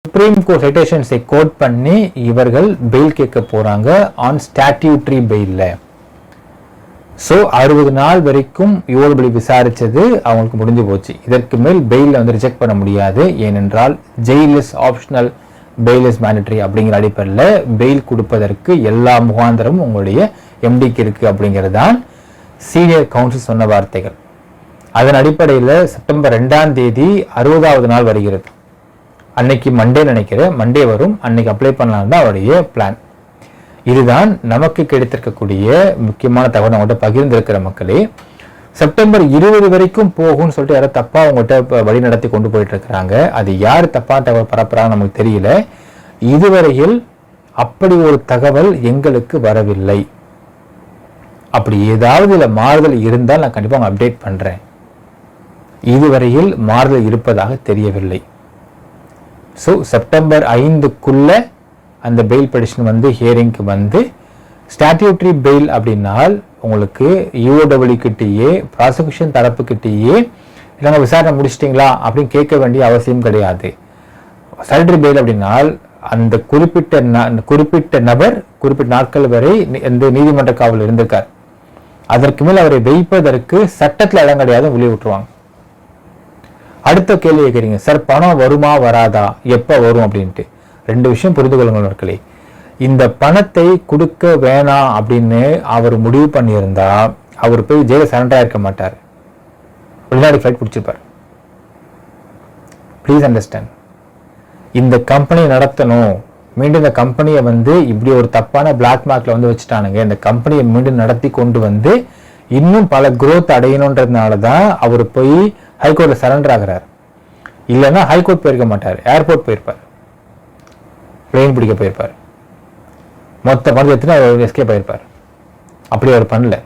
Supreme court சைட்டேஷன்ஸை code பண்ணி இவர்கள் fail கேட்க போறாங்க ஆன் ஸ்டாட்யூட்டரி பெயில்ல. ஸோ 60 நாள் வரைக்கும் யுஓடபிள்யூ விசாரிச்சது அவங்களுக்கு முடிஞ்சு போச்சு. இதற்கு மேல் பெயில ரிஜெக்ட் பண்ண முடியாது. ஏனென்றால் jail is optional, fail is mandatory அப்படிங்கிற அடிப்படையில் பெயில் கொடுப்பதற்கு எல்லா முகாந்திரமும் உங்களுடைய எம்டிக்கு இருக்கு அப்படிங்கிறது தான் சீனியர் கவுன்சில் சொன்ன வார்த்தைகள். அதன் அடிப்படையில் செப்டம்பர் 2ஆம் தேதி 60வது நாள் வருகிறது. அன்னைக்கு மண்டே நினைக்கிறேன், மண்டே வரும், அன்னைக்கு அப்ளை பண்ணலாம் தான் அவருடைய பிளான். இதுதான் நமக்கு கிடைத்திருக்கக்கூடிய முக்கியமான தகவல். அவங்கள்ட்ட பகிர்ந்திருக்கிற மக்களே, செப்டம்பர் 20 வரைக்கும் போகும்னு சொல்லிட்டு யாரும் தப்பா அவங்கள்ட்ட வழி நடத்தி கொண்டு போயிட்டு இருக்கிறாங்க. அது யார் தப்பான தகவல் பரப்புறாங்க நமக்கு தெரியல. இதுவரையில் அப்படி ஒரு தகவல் எங்களுக்கு வரவில்லை. அப்படி ஏதாவது இதுல மாறுதல் இருந்தால் நான் கண்டிப்பா அப்டேட் பண்றேன். இதுவரையில் மாறுதல் இருப்பதாக தெரியவில்லை. ஸோ செப்டம்பர் 5க்குள்ள அந்த பெயில் பெடிஷன் ஹியரிங்க்கு ஸ்டாட்யூட்டரி பெயில் அப்படின்னால் உங்களுக்கு யூஓடபிள்யூ கிட்டேயே ப்ராசிக்யூஷன் தரப்பு கிட்டேயே இல்லைங்க விசாரணை முடிச்சிட்டிங்களா அப்படின்னு கேட்க வேண்டிய அவசியம் கிடையாது. ஸ்டாட்யூட்டரி பெயில் அப்படின்னால் அந்த குறிப்பிட்ட நபர் குறிப்பிட்ட நாட்கள் வரை இந்த நீதிமன்ற காவல் இருந்திருக்கார். அதற்கு மேல் அவரை வைப்பதற்கு சட்டத்தில் இடம் கிடையாது, வெளியே விட்டுருவாங்க. அடுத்த கேள்வி கேட்குறீங்க, சார் பணம் வருமா வராதா, எப்போ வரும் அப்படின்ட்டு. 2 விஷயம் புரிந்து கொள்ளுங்கள் மக்களே. இந்த பணத்தை கொடுக்க வேணாம் அப்படின்னு அவர் முடிவு பண்ணியிருந்தா அவர் போய் ஜெயில சரண்டர் ஆயிருக்க மாட்டார், வெளிநாடு ஃபிளைட் பிடிச்சிருப்பார். Please understand. இந்த கம்பெனி நடத்தணும், மீண்டும் இந்த கம்பெனியை இப்படி ஒரு தப்பான பிளாக் மார்க்ல வச்சுட்டானுங்க, இந்த கம்பெனியை மீண்டும் நடத்தி கொண்டு இன்னும் பல குரோத் அடையணுன்றதுனால தான் அவர் போய் ஹைகோர்ட்ல சரண்டர் ஆகிறார். இல்லைன்னா ஹைகோர்ட் போயிருக்க மாட்டார், ஏர்போர்ட் போயிருப்பார், பிளேன் பிடிக்க போயிருப்பார், மொத்த பணத்தை எடுத்துட்டு அவர் எஸ்கேப் ஆயிருப்பார். அப்படி அவர் பண்ணல.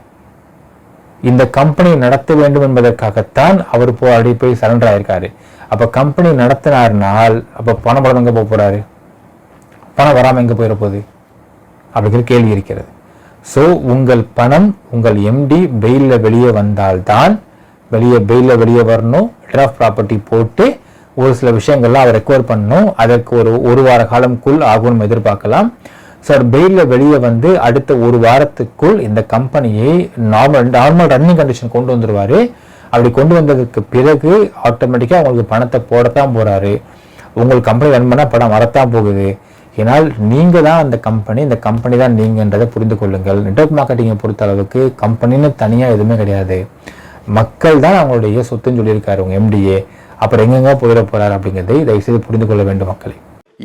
இந்த கம்பெனி நடத்த வேண்டும் என்பதற்காகத்தான் அவர் போய் சரண்டர் ஆயிருக்காரு. அப்ப கம்பெனி நடத்தினார்னால் அப்ப பணம் எங்க போக போறாரு, பணம் வராம எங்க போயிட போகுது அப்படிங்கிற கேள்வி இருக்கிறது. ஸோ உங்கள் பணம் உங்கள் எம்டி பெயிலில் வெளியே வந்தால்தான், பெயிலில் வெளியே வரணும், லெட்டர் ஆஃப் ப்ராப்பர்ட்டி போட்டு ஒரு சில விஷயங்கள்லாம் அவர் ரெக்வயர் பண்ணணும். அதற்கு ஒரு வார காலம்குள் ஆகும்னு எதிர்பார்க்கலாம். சார் பெயிலில் வெளியே அடுத்த ஒரு வாரத்துக்குள் இந்த கம்பெனியை நார்மல் ரன்னிங் கண்டிஷன் கொண்டு வந்துடுவாரு. அப்படி கொண்டு வந்ததுக்கு பிறகு ஆட்டோமேட்டிக்காக உங்களுக்கு பணத்தை போடத்தான் போறாரு. உங்களுக்கு கம்பெனி ரன் பண்ணால் பணம் வரத்தான் போகுது. ஏன்னால் நீங்க தான் அந்த கம்பெனி, இந்த கம்பெனி தான் நீங்கன்றதை புரிந்து கொள்ளுங்கள். நெட்வொர்க் மார்க்கெட்டிங்கை பொறுத்த அளவுக்கு கம்பெனின்னு தனியா எதுவுமே கிடையாது. மக்கள் தான் அவங்களுடைய சொத்துன்னு சொல்லியிருக்காரு உங்க எம்டிஏ. அப்புறம் எங்கெங்க போயிட போறாரு அப்படிங்கிறதை தயவுசெய்து புரிந்து கொள்ள வேண்டும் மக்களே.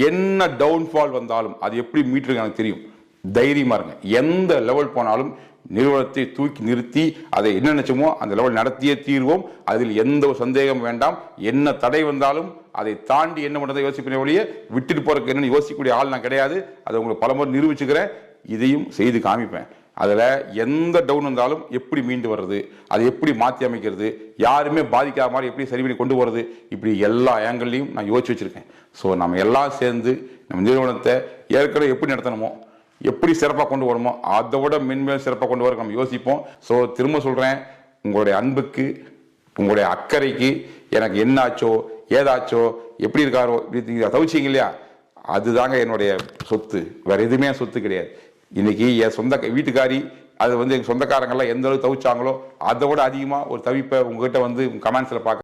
என்ன டவுன்ஃபால் வந்தாலும் அது எப்படி மீட்டருக்கு எனக்கு தெரியும். தைரியமா இருங்க. எந்த லெவல் போனாலும் நிறுவனத்தை தூக்கி நிறுத்தி அதை என்ன நினைச்சோமோ அந்த லெவல் நடத்தியே தீர்வோம். அதில் எந்த ஒரு சந்தேகம் வேண்டாம். என்ன தடை வந்தாலும் அதை தாண்டி என்ன பண்றதை யோசிப்பேன் ஒழிய விட்டுட்டு போறதுக்கு என்னன்னு யோசிக்கக்கூடிய ஆள் நான் கிடையாது. அதை உங்களுக்கு பலமுறை நிரூபிச்சுக்கிறேன். இதையும் செய்து காமிப்பேன். அதில் எந்த டவுன் வந்தாலும் எப்படி மீண்டு வர்றது, அதை எப்படி மாற்றி அமைக்கிறது, யாருமே பாதிக்காத மாதிரி எப்படி சரி பண்ணி கொண்டு போகிறது, இப்படி எல்லா ஆங்கிள்லையும் நான் யோசிச்சு வச்சிருக்கேன். ஸோ நம்ம எல்லாம் சேர்ந்து நம்ம நிறுவனத்தை ஏற்கனவே எப்படி நடத்தணுமோ, எப்படி சிறப்பாக கொண்டு வரணுமோ அதை விட மென்மேலும் சிறப்பாக கொண்டு வர நம்ம யோசிப்போம். ஸோ திரும்ப சொல்கிறேன், உங்களுடைய அன்புக்கு உங்களுடைய அக்கறைக்கு எனக்கு என்ன ஆச்சோ ஏதாச்சோ எப்படி இருக்காரோ இப்படி தவிச்சிங்க இல்லையா, அதுதாங்க என்னுடைய சொத்து. வேற எதுவுமே சொத்து கிடையாது. இன்னைக்கு என் சொந்த வீட்டுக்காரி அது எங்க சொந்தக்காரங்கெல்லாம் எந்த அளவுக்கு தவிச்சாங்களோ அதை விட அதிகமாக ஒரு தவிப்பை உங்ககிட்ட கமெண்ட்ஸில் பார்க்க